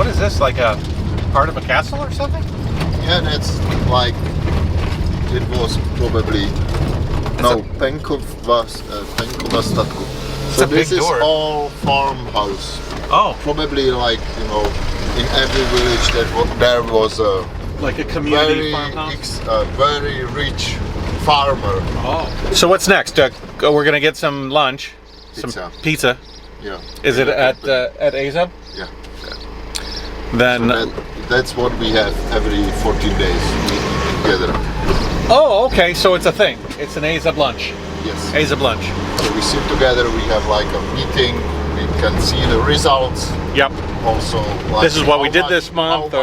What is this? Like a part of a castle or something? Yeah, that's like it was probably Penkova statku. So this is all farmhouse. Oh, Probably like in every village there was a like a community farmhouse. Very rich farmer. Oh. So what's next? We're gonna get some lunch, some pizza. Yeah. Is it at AZUB? Yeah. Then so that's what we have every 14 days together. Oh, okay. So it's a thing. It's an AZUB lunch. Yes. AZUB lunch. So we sit together. We have like a meeting. We can see the results. Yep. Also, like this is what we did this month,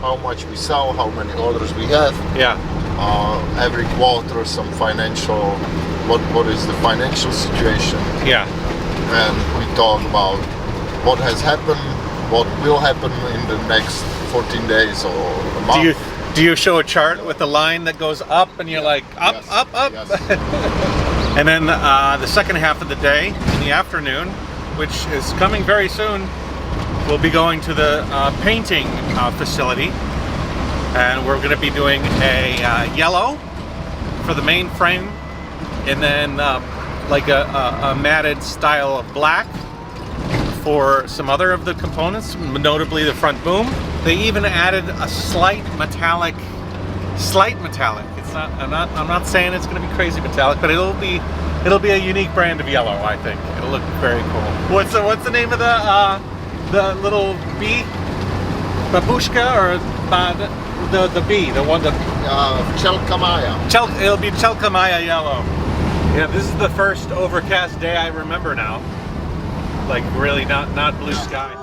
how much we sell, how many orders we have. Yeah. Every quarter, some financial. What is the financial situation? Yeah. And we talk about what has happened, what will happen in the next 14 days or a month. Do you show a chart with a line that goes up and you're like up, yes. up, up? Yes. And then the second half of the day, in the afternoon, which is coming very soon, we'll be going to the painting facility, and we're going to be doing a yellow for the main frame, and then like a matted style of black for some other of the components, notably the front boom. They even added a slight metallic. It's not. I'm not saying it's going to be crazy metallic, but it'll be a unique brand of yellow. I think it'll look very cool. What's the name of the little bee? Babushka or the bee? The one that. Chelkamaya. It'll be Chelkamaya yellow. Yeah, this is the first overcast day I remember now. Like really not blue sky.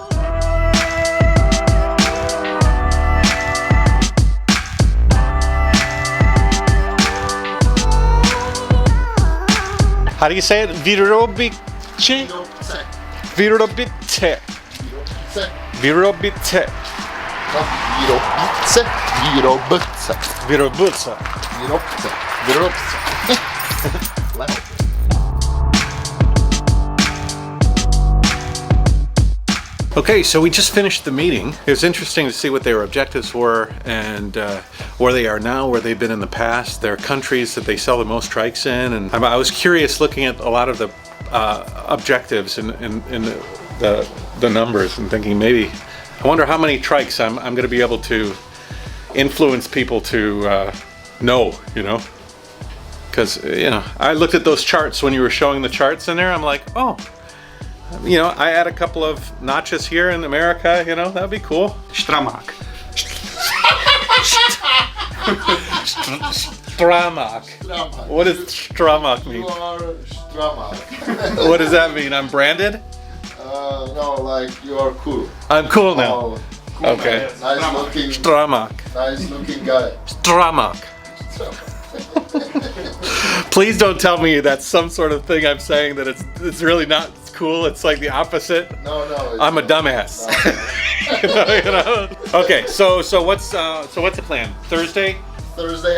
How do you say it? Virobice? Virobice. Virobice. Virobice. Okay, so we just finished the meeting. It was interesting to see what their objectives were and where they are now, where they've been in the past, their countries that they sell the most trikes in. And I was curious looking at a lot of the objectives and the numbers and thinking maybe, I wonder how many trikes I'm going to be able to influence people to know, Because, I looked at those charts when you were showing the charts in there. I'm like, oh, I add a couple of notches here in America, that'd be cool. Stramak. Stramak. What does Stramak mean? You are Stramak. What does that mean? I'm branded? No, like you are cool. I'm cool now. Oh, cool, okay. Man. Nice looking. Stramak. Nice looking guy. Stramak. Please don't tell me that's some sort of thing I'm saying that it's really not cool. It's like the opposite. No. I'm a dumbass. No. Okay, so what's the plan? Thursday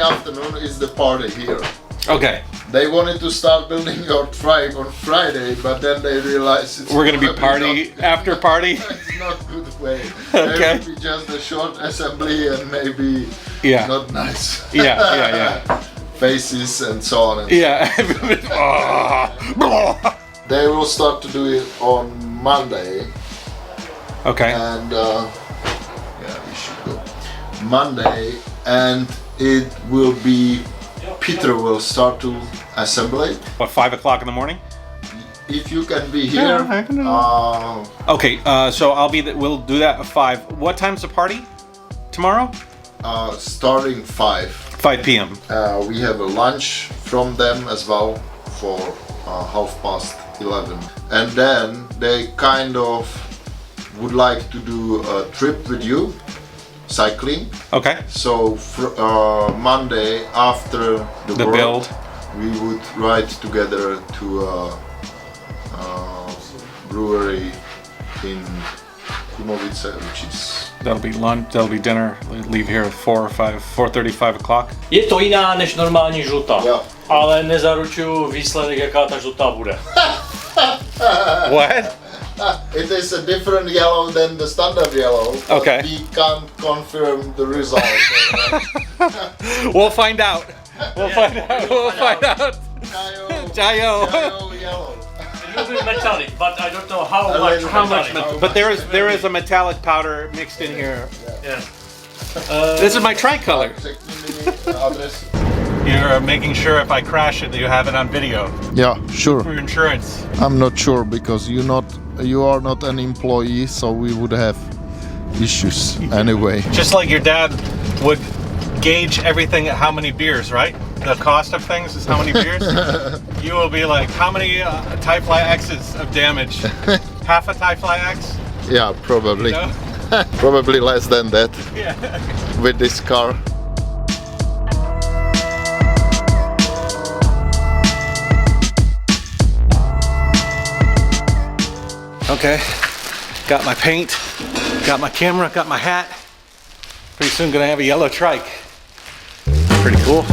afternoon is the party here. Okay. They wanted to start building your trike on Friday, but then they realized we're gonna be party after party. It's not a good way. Okay. Maybe just a short assembly and maybe not nice. Yeah. Faces and so on. And They will start to do it on Monday. Okay. And we should go Monday, and it will be. Peter will start to assemble it. What, 5 o'clock in the morning? If you can be here. Okay, so we'll do that at 5. What time's the party? Tomorrow? Starting 5. 5 p.m. We have a lunch from them as well for 11:30. And then they kind of would like to do a trip with you. Cycling. Okay. So Monday after the build, we would ride together to a brewery in Kumovice, which is. That'll be lunch. That'll be dinner. Leave here at 4:30, 5 o'clock. Je to jiná než normální žlutá, yeah. Ale nezaručuju výsledek, jaká ta žlutá bude. What? It is a different yellow than the standard yellow. But Okay. we can't confirm the result. We'll find out. We'll find out. We'll find out. JaYoe JaYoe. Yellow. A little bit metallic, but I don't know how much. How much? metallic. But there is a metallic powder mixed in here. Yeah. This is my trike color. Address. You're making sure if I crash it that you have it on video Yeah, sure. for insurance. I'm not sure because you are not an employee, so we would have issues anyway. Just like your dad would gauge everything at how many beers, right? The cost of things is how many beers. You will be like, how many TiFLY X's of damage? Half a TiFLY X? Yeah, probably. You know? Probably less than that Yeah. with this car. Okay, got my paint, got my camera, got my hat. Pretty soon gonna have a yellow trike. Pretty cool.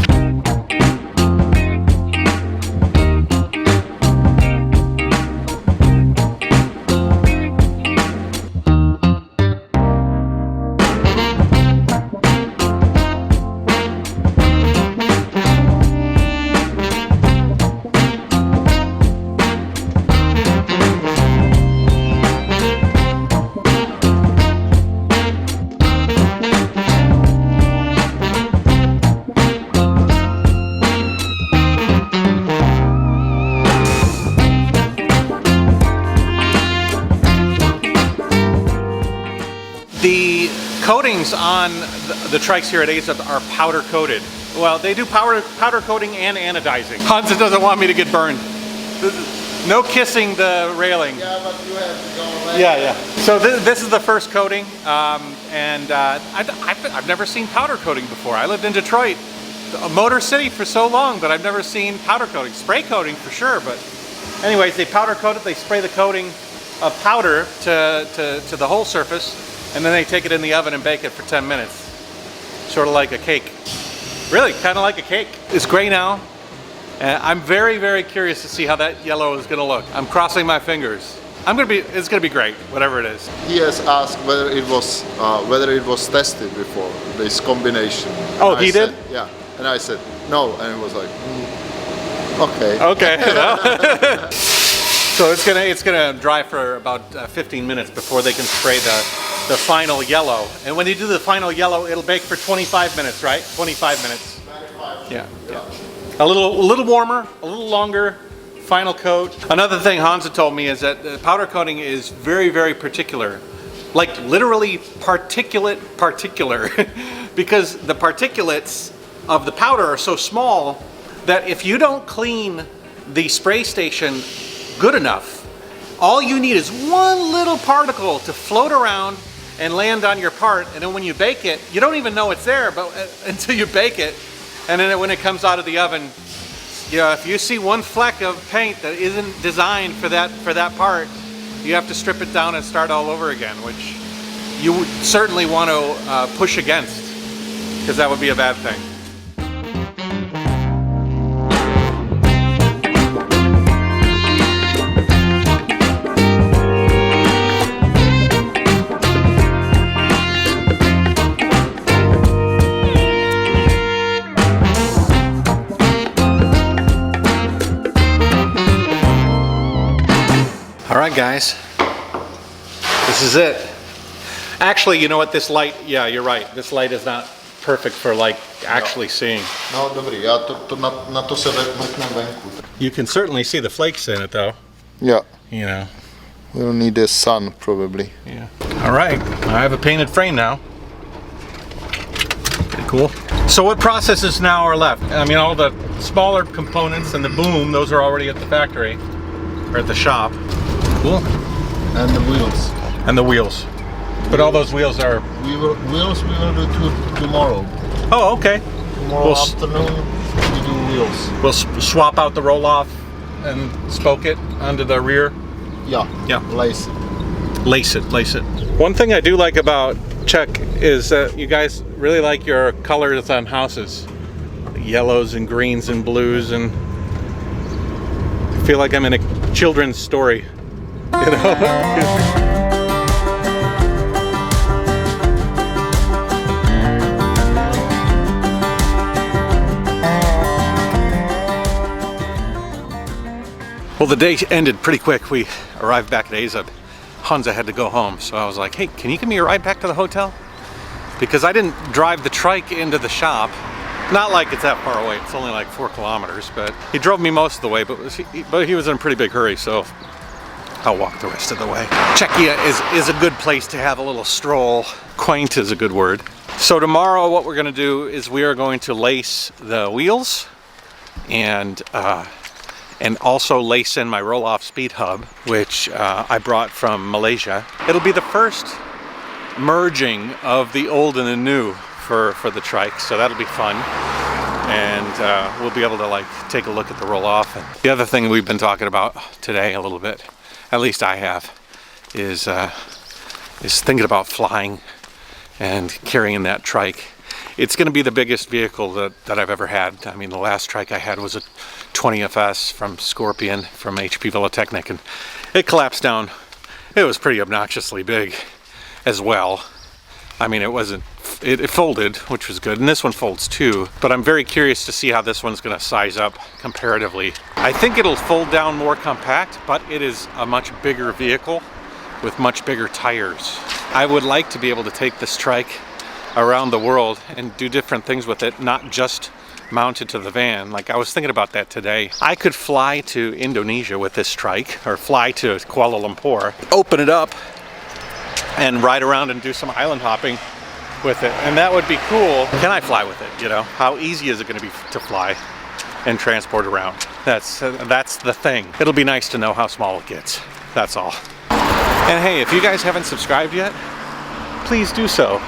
The coatings on the trikes here at AZUB are powder coated. Well, they do powder coating and anodizing. Hansa doesn't want me to get burned. No kissing the railing. Yeah, but you have to go back. Yeah. So this is the first coating, and I've never seen powder coating before. I lived in Detroit, a Motor City for so long, but I've never seen powder coating. Spray coating for sure, but anyways, they powder coat it. They spray the coating of powder to the whole surface, and then they take it in the oven and bake it for 10 minutes. Sort of like a cake. Really, kind of like a cake. It's gray now. I'm very, very curious to see how that yellow is gonna look. I'm crossing my fingers. It's gonna be great, whatever it is. He has asked whether it was tested before, this combination. Oh, And he I did? said, yeah, and I said no, and it was like, okay. Okay. Well. So it's gonna dry for about 15 minutes before they can spray the final yellow. And when they do the final yellow, it'll bake for 25 minutes, right? 25 minutes. 25. Yeah. A little warmer, a little longer, final coat. Another thing Hansa told me is that the powder coating is very, very particular. Like literally particular, because the particulates of the powder are so small that if you don't clean the spray station good enough, all you need is one little particle to float around and land on your part, and then when you bake it, you don't even know it's there, but until you bake it, and then when it comes out of the oven, you know, if you see one fleck of paint that isn't designed for that part, you have to strip it down and start all over again, which you would certainly want to push against, because that would be a bad thing. All right, guys, this is it. Actually, you know what, this light, yeah, you're right. This light is not perfect for like actually seeing. No, dobrý, já to na to se vrtnem venku. You can certainly see the flakes in it though. Yeah, You know. we'll need the sun probably. Yeah. All right, I have a painted frame now. Pretty cool. So what processes now are left? I mean, all the smaller components and the boom, those are already at the factory or at the shop. Cool. And the wheels. And the wheels. But all those wheels are... Wheels we will do tomorrow. Oh, okay. Tomorrow afternoon we do wheels. We'll swap out the roll-off and spoke it onto the rear. Yeah. Yeah. Lace it. Lace it. One thing I do like about Czech is that you guys really like your colors on houses. Yellows and greens and blues, and I feel like I'm in a children's story. You know? Well, the day ended pretty quick. We arrived back at AZUB. Hansa had to go home, so I was like, hey, can you give me a ride back to the hotel? Because I didn't drive the trike into the shop. Not like it's that far away, it's only like 4 kilometers, but he drove me most of the way, but he was in a pretty big hurry, so I'll walk the rest of the way. Czechia is a good place to have a little stroll. Quaint is a good word. So tomorrow what we're gonna do is we are going to lace the wheels and also lace in my roll-off speed hub, which I brought from Malaysia. It'll be the first merging of the old and the new for the trike, so that'll be fun. And we'll be able to like take a look at the roll-off. And the other thing we've been talking about today a little bit, at least I have, is thinking about flying and carrying that trike. It's going to be the biggest vehicle that I've ever had. I mean, the last trike I had was a 20FS from Scorpion from HP Velotechnik, and it collapsed down. It was pretty obnoxiously big as well. I mean, it folded, which was good, and this one folds too, but I'm very curious to see how this one's going to size up comparatively. I think it'll fold down more compact, but it is a much bigger vehicle with much bigger tires. I would like to be able to take this trike around the world and do different things with it, not just mounted to the van. Like, I was thinking about that today. I could fly to Indonesia with this trike, or fly to Kuala Lumpur, open it up and ride around and do some island hopping with it, and that would be cool. Can I fly with it? You know, how easy is it going to be to fly and transport around? That's the thing. It'll be nice to know how small it gets. That's all. And hey, if you guys haven't subscribed yet, please do so.